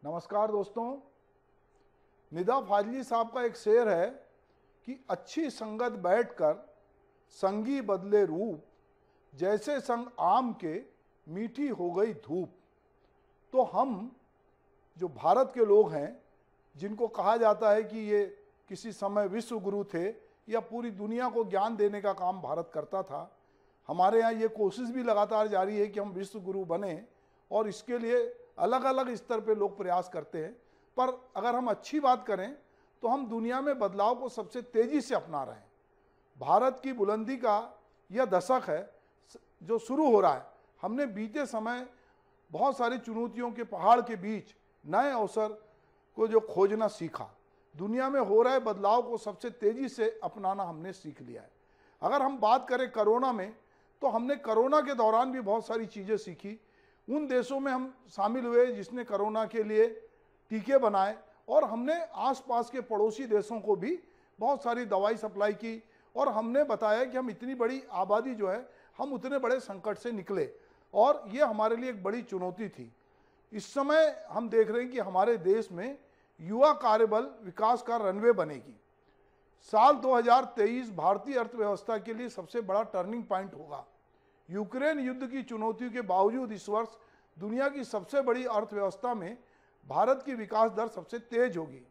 नमस्कार दोस्तों। निदा फाजली साहब का एक शेर है कि अच्छी संगत बैठकर संगी बदले रूप, जैसे संग आम के मीठी हो गई धूप। तो हम जो भारत के लोग हैं, जिनको कहा जाता है कि ये किसी समय विश्व गुरु थे या पूरी दुनिया को ज्ञान देने का काम भारत करता था, हमारे यहाँ ये कोशिश भी लगातार जारी है कि हम विश्व गुरु बने और इसके लिए अलग अलग स्तर पे लोग प्रयास करते हैं। पर अगर हम अच्छी बात करें तो हम दुनिया में बदलाव को सबसे तेजी से अपना रहे हैं। भारत की बुलंदी का यह दशक है जो शुरू हो रहा है। हमने बीते समय बहुत सारी चुनौतियों के पहाड़ के बीच नए अवसर को जो खोजना सीखा। दुनिया में हो रहे बदलाव को सबसे तेजी से अपनाना हमने सीख लिया है। अगर हम बात करें कोरोना में, तो हमने कोरोना के दौरान भी बहुत सारी चीज़ें सीखी। उन देशों में हम शामिल हुए जिसने कोरोना के लिए टीके बनाए, और हमने आसपास के पड़ोसी देशों को भी बहुत सारी दवाई सप्लाई की, और हमने बताया कि हम इतनी बड़ी आबादी जो है, हम उतने बड़े संकट से निकले, और ये हमारे लिए एक बड़ी चुनौती थी। इस समय हम देख रहे हैं कि हमारे देश में युवा कार्यबल विकास का रनवे बनेगी। साल 2023 भारतीय अर्थव्यवस्था के लिए सबसे बड़ा टर्निंग पॉइंट होगा। यूक्रेन युद्ध की चुनौतियों के बावजूद इस वर्ष दुनिया की सबसे बड़ी अर्थव्यवस्था में भारत की विकास दर सबसे तेज होगी।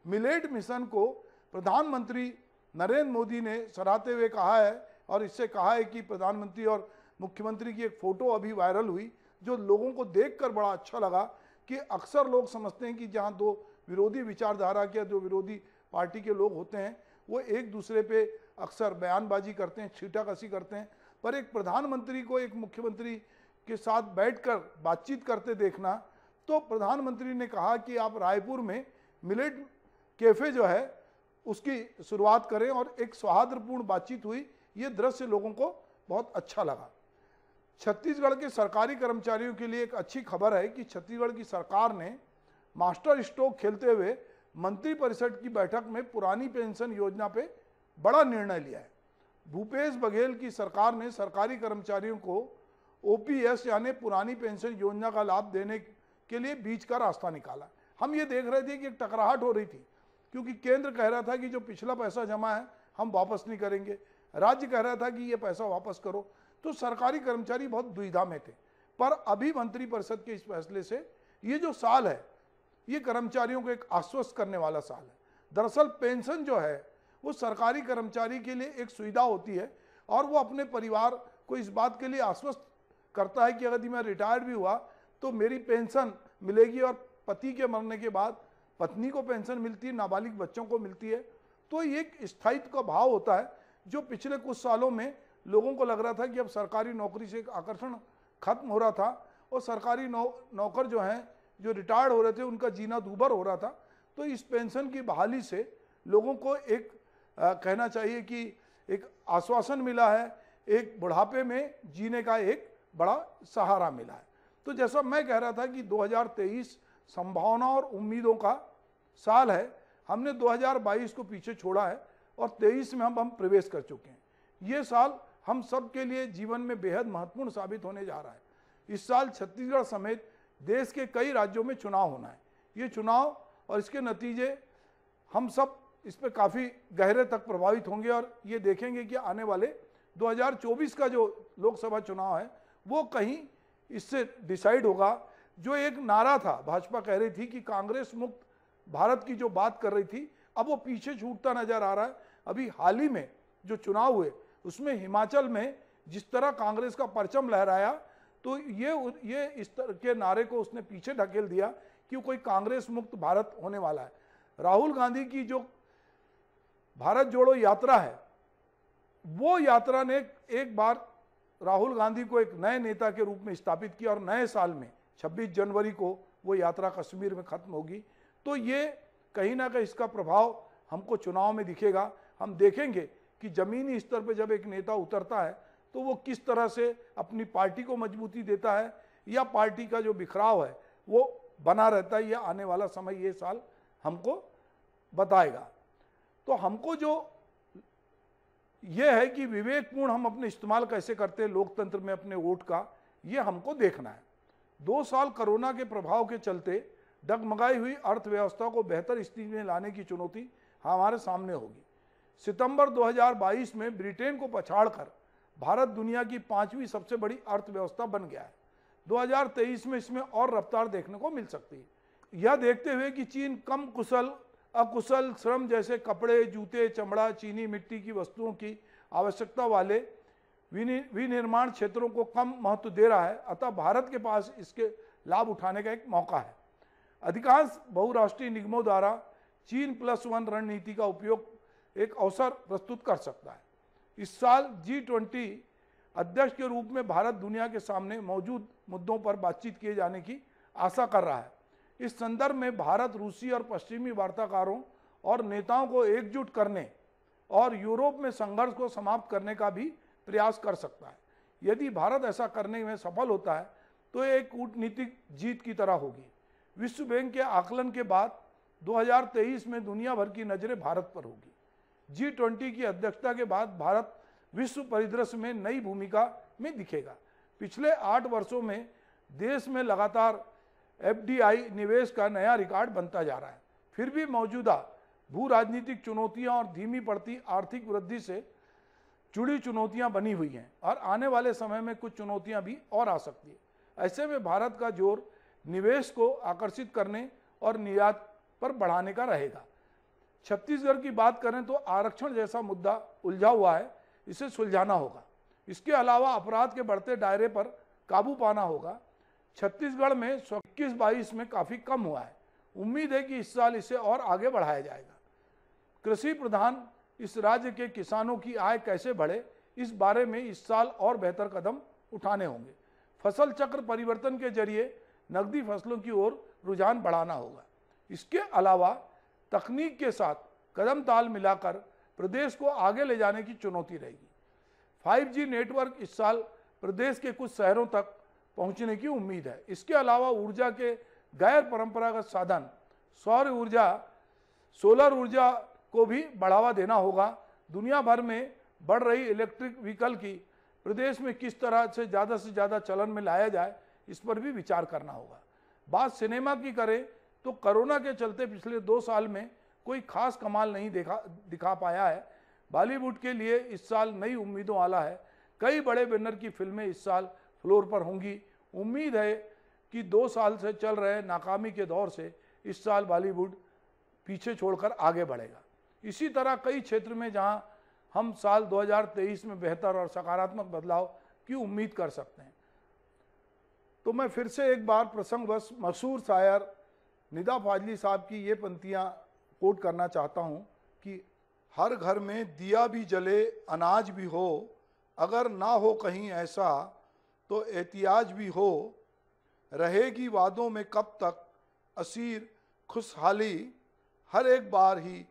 मिलेट मिशन को प्रधानमंत्री नरेंद्र मोदी ने सराहते हुए कहा है, और इससे कहा है कि प्रधानमंत्री और मुख्यमंत्री की एक फोटो अभी वायरल हुई जो लोगों को देखकर बड़ा अच्छा लगा कि अक्सर लोग समझते हैं कि जहां दो विरोधी विचारधारा के, जो विरोधी पार्टी के लोग होते हैं, वो एक दूसरे पे अक्सर बयानबाजी करते हैं, छींटाकशी करते हैं। पर एक प्रधानमंत्री को एक मुख्यमंत्री के साथ बैठकर बातचीत करते देखना, तो प्रधानमंत्री ने कहा कि आप रायपुर में मिलेट कैफे जो है उसकी शुरुआत करें, और एक सौहार्दपूर्ण बातचीत हुई। ये दृश्य लोगों को बहुत अच्छा लगा। छत्तीसगढ़ के सरकारी कर्मचारियों के लिए एक अच्छी खबर है कि छत्तीसगढ़ की सरकार ने मास्टर स्ट्रोक खेलते हुए मंत्रिपरिषद की बैठक में पुरानी पेंशन योजना पे बड़ा निर्णय लिया है। भूपेश बघेल की सरकार ने सरकारी कर्मचारियों को ओपीएस यानी पुरानी पेंशन योजना का लाभ देने के लिए बीच का रास्ता निकाला। हम ये देख रहे थे कि एक टकराहट हो रही थी, क्योंकि केंद्र कह रहा था कि जो पिछला पैसा जमा है हम वापस नहीं करेंगे, राज्य कह रहा था कि ये पैसा वापस करो। तो सरकारी कर्मचारी बहुत दुविधा में थे। पर अभी मंत्रिपरिषद के इस फैसले से ये जो साल है, ये कर्मचारियों को एक आश्वस्त करने वाला साल है। दरअसल पेंशन जो है वो सरकारी कर्मचारी के लिए एक सुविधा होती है, और वो अपने परिवार को इस बात के लिए आश्वस्त करता है कि अगर मैं रिटायर्ड भी हुआ तो मेरी पेंशन मिलेगी, और पति के मरने के बाद पत्नी को पेंशन मिलती है, नाबालिग बच्चों को मिलती है। तो ये एक स्थायित्व का भाव होता है, जो पिछले कुछ सालों में लोगों को लग रहा था कि अब सरकारी नौकरी से एक आकर्षण खत्म हो रहा था, और सरकारी नौकर जो हैं, जो रिटायर्ड हो रहे थे, उनका जीना दूभर हो रहा था। तो इस पेंशन की बहाली से लोगों को एक कहना चाहिए कि एक आश्वासन मिला है, एक बुढ़ापे में जीने का एक बड़ा सहारा मिला है। तो जैसा मैं कह रहा था कि 2023 संभावना और उम्मीदों का साल है। हमने 2022 को पीछे छोड़ा है और 23 में हम प्रवेश कर चुके हैं। ये साल हम सब के लिए जीवन में बेहद महत्वपूर्ण साबित होने जा रहा है। इस साल छत्तीसगढ़ समेत देश के कई राज्यों में चुनाव होना है। ये चुनाव और इसके नतीजे हम सब इस पर काफ़ी गहरे तक प्रभावित होंगे, और ये देखेंगे कि आने वाले 2024 का जो लोकसभा चुनाव है वो कहीं इससे डिसाइड होगा। जो एक नारा था, भाजपा कह रही थी कि कांग्रेस मुक्त भारत की जो बात कर रही थी, अब वो पीछे छूटता नजर आ रहा है। अभी हाल ही में जो चुनाव हुए उसमें हिमाचल में जिस तरह कांग्रेस का परचम लहराया, तो ये इस तरह के नारे को उसने पीछे ढकेल दिया कि कोई कांग्रेस मुक्त भारत होने वाला है। राहुल गांधी की जो भारत जोड़ो यात्रा है, वो यात्रा ने एक बार राहुल गांधी को एक नए नेता के रूप में स्थापित किया, और नए साल में 26 जनवरी को वो यात्रा कश्मीर में खत्म होगी। तो ये कहीं ना कहीं इसका प्रभाव हमको चुनाव में दिखेगा। हम देखेंगे कि जमीनी स्तर पर जब एक नेता उतरता है तो वो किस तरह से अपनी पार्टी को मजबूती देता है, या पार्टी का जो बिखराव है वो बना रहता है। यह आने वाला समय, ये साल हमको बताएगा। तो हमको जो ये है कि विवेकपूर्ण हम अपने इस्तेमाल कैसे करते हैं लोकतंत्र में अपने वोट का, ये हमको देखना है। 2 साल कोरोना के प्रभाव के चलते डगमगाई हुई अर्थव्यवस्था को बेहतर स्थिति में लाने की चुनौती हमारे सामने होगी। सितंबर 2022 में ब्रिटेन को पछाड़कर भारत दुनिया की 5वीं सबसे बड़ी अर्थव्यवस्था बन गया है। 2023 में इसमें और रफ्तार देखने को मिल सकती है। यह देखते हुए कि चीन कम कुशल अकुशल श्रम जैसे कपड़े, जूते, चमड़ा, चीनी मिट्टी की वस्तुओं की आवश्यकता वाले विनिर्माण क्षेत्रों को कम महत्व दे रहा है, अतः भारत के पास इसके लाभ उठाने का एक मौका है। अधिकांश बहुराष्ट्रीय निगमों द्वारा चीन +1 रणनीति का उपयोग एक अवसर प्रस्तुत कर सकता है। इस साल G20 अध्यक्ष के रूप में भारत दुनिया के सामने मौजूद मुद्दों पर बातचीत किए जाने की आशा कर रहा है। इस संदर्भ में भारत रूसी और पश्चिमी वार्ताकारों और नेताओं को एकजुट करने और यूरोप में संघर्ष को समाप्त करने का भी प्रयास कर सकता है। यदि भारत ऐसा करने में सफल होता है तो यह एक कूटनीतिक जीत की तरह होगी। विश्व बैंक के आकलन के बाद 2023 में दुनिया भर की नजरें भारत पर होगी। G20 की अध्यक्षता के बाद भारत विश्व परिदृश्य में नई भूमिका में दिखेगा। पिछले 8 वर्षों में देश में लगातार FDI निवेश का नया रिकॉर्ड बनता जा रहा है। फिर भी मौजूदा भू राजनीतिक चुनौतियां और धीमी पड़ती आर्थिक वृद्धि से जुड़ी चुनौतियां बनी हुई हैं और आने वाले समय में कुछ चुनौतियां भी और आ सकती है। ऐसे में भारत का जोर निवेश को आकर्षित करने और निर्यात पर बढ़ाने का रहेगा। छत्तीसगढ़ की बात करें तो आरक्षण जैसा मुद्दा उलझा हुआ है, इसे सुलझाना होगा। इसके अलावा अपराध के बढ़ते दायरे पर काबू पाना होगा। छत्तीसगढ़ में 21-22 में काफ़ी कम हुआ है। उम्मीद है कि इस साल इसे और आगे बढ़ाया जाएगा। कृषि प्रधान इस राज्य के किसानों की आय कैसे बढ़े, इस बारे में इस साल और बेहतर कदम उठाने होंगे। फसल चक्र परिवर्तन के जरिए नकदी फसलों की ओर रुझान बढ़ाना होगा। इसके अलावा तकनीक के साथ कदम ताल मिलाकर प्रदेश को आगे ले जाने की चुनौती रहेगी। 5G नेटवर्क इस साल प्रदेश के कुछ शहरों तक पहुंचने की उम्मीद है। इसके अलावा ऊर्जा के गैर परंपरागत साधन सौर ऊर्जा, सोलर ऊर्जा को भी बढ़ावा देना होगा। दुनिया भर में बढ़ रही इलेक्ट्रिक व्हीकल की प्रदेश में किस तरह से ज़्यादा चलन में लाया जाए, इस पर भी विचार करना होगा। बात सिनेमा की करें तो कोरोना के चलते पिछले 2 साल में कोई खास कमाल नहीं दिखा पाया है। बॉलीवुड के लिए इस साल नई उम्मीदों वाला है। कई बड़े बैनर की फिल्में इस साल फ्लोर पर होंगी। उम्मीद है कि 2 साल से चल रहे नाकामी के दौर से इस साल बॉलीवुड पीछे छोड़कर आगे बढ़ेगा। इसी तरह कई क्षेत्र में जहां हम साल 2023 में बेहतर और सकारात्मक बदलाव की उम्मीद कर सकते हैं। तो मैं फिर से एक बार प्रसंगवश मशहूर शायर निदा फाजली साहब की ये पंक्तियाँ कोट करना चाहता हूँ कि हर घर में दिया भी जले, अनाज भी हो, अगर ना हो कहीं ऐसा तो एहतियाज भी हो, रहेगी वादों में कब तक असीर खुशहाली, हर एक बार ही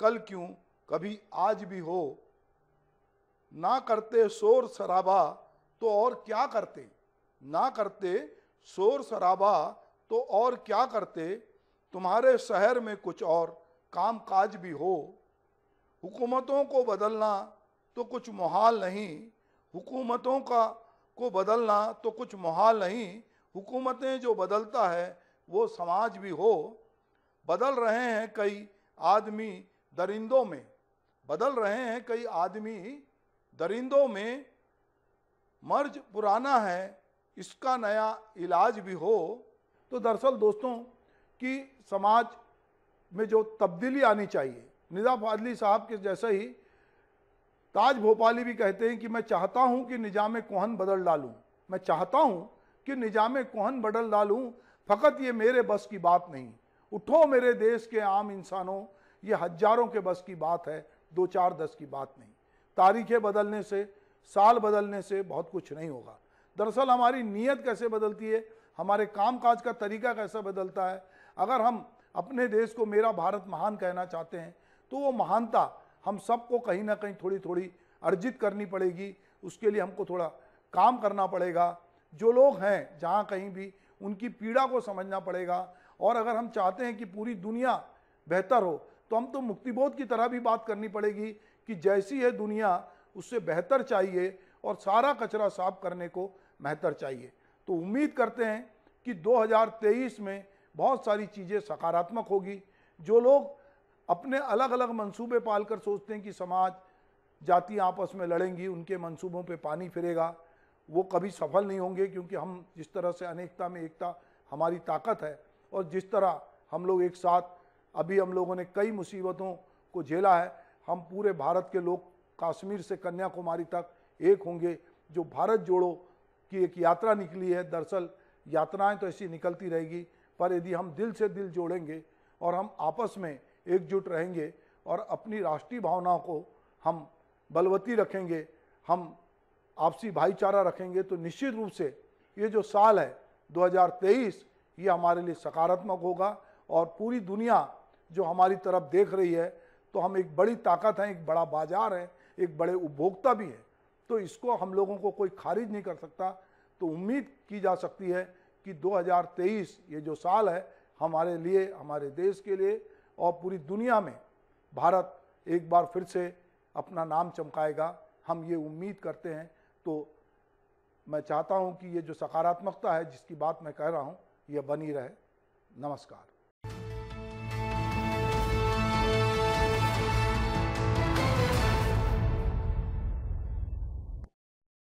कल क्यों कभी आज भी हो, ना करते शोर शराबा तो और क्या करते, ना करते शोर शराबा तो और क्या करते, तुम्हारे शहर में कुछ और काम काज भी हो, हुकूमतों को बदलना तो कुछ मुहाल नहीं, हुकूमतों को बदलना तो कुछ मुहाल नहीं, हुकूमतें जो बदलता है वो समाज भी हो, बदल रहे हैं कई आदमी दरिंदों में, बदल रहे हैं कई आदमी दरिंदों में, मर्ज पुराना है इसका नया इलाज भी हो। तो दरअसल दोस्तों कि समाज में जो तब्दीली आनी चाहिए, निदा फाजली साहब के जैसे ही ताज भोपाली भी कहते हैं कि मैं चाहता हूं कि निजाम कोहन बदल डालूं, मैं चाहता हूं कि निजाम कोहन बदल डालूं, फ़कत ये मेरे बस की बात नहीं, उठो मेरे देश के आम इंसानों, ये हजारों के बस की बात है, 2-4-10 की बात नहीं। तारीखें बदलने से, साल बदलने से बहुत कुछ नहीं होगा। दरअसल हमारी नीयत कैसे बदलती है, हमारे कामकाज का तरीका कैसा बदलता है। अगर हम अपने देश को मेरा भारत महान कहना चाहते हैं तो वो महानता हम सबको कहीं ना कहीं थोड़ी थोड़ी अर्जित करनी पड़ेगी। उसके लिए हमको थोड़ा काम करना पड़ेगा। जो लोग हैं जहाँ कहीं भी, उनकी पीड़ा को समझना पड़ेगा। और अगर हम चाहते हैं कि पूरी दुनिया बेहतर हो तो हम तो मुक्तिबोध की तरह भी बात करनी पड़ेगी कि जैसी है दुनिया उससे बेहतर चाहिए और सारा कचरा साफ करने को बेहतर चाहिए। तो उम्मीद करते हैं कि 2023 में बहुत सारी चीज़ें सकारात्मक होगी। जो लोग अपने अलग अलग मंसूबे पालकर सोचते हैं कि समाज जाति आपस में लड़ेंगी, उनके मंसूबों पे पानी फिरेगा, वो कभी सफल नहीं होंगे। क्योंकि हम जिस तरह से अनेकता में एकता हमारी ताकत है, और जिस तरह हम लोग एक साथ, अभी हम लोगों ने कई मुसीबतों को झेला है, हम पूरे भारत के लोग कश्मीर से कन्याकुमारी तक एक होंगे। जो भारत जोड़ो की एक यात्रा निकली है, दरअसल यात्राएं तो ऐसी निकलती रहेगी, पर यदि हम दिल से दिल जोड़ेंगे और हम आपस में एकजुट रहेंगे और अपनी राष्ट्रीय भावनाओं को हम बलवती रखेंगे, हम आपसी भाईचारा रखेंगे, तो निश्चित रूप से ये जो साल है 2023, ये हमारे लिए सकारात्मक होगा। और पूरी दुनिया जो हमारी तरफ देख रही है, तो हम एक बड़ी ताकत हैं, एक बड़ा बाजार है, एक बड़े उपभोक्ता भी है, तो इसको हम लोगों को कोई खारिज नहीं कर सकता। तो उम्मीद की जा सकती है कि 2023 ये जो साल है हमारे लिए, हमारे देश के लिए और पूरी दुनिया में भारत एक बार फिर से अपना नाम चमकाएगा, हम ये उम्मीद करते हैं। तो मैं चाहता हूं कि ये जो सकारात्मकता है जिसकी बात मैं कह रहा हूं, ये बनी रहे। नमस्कार।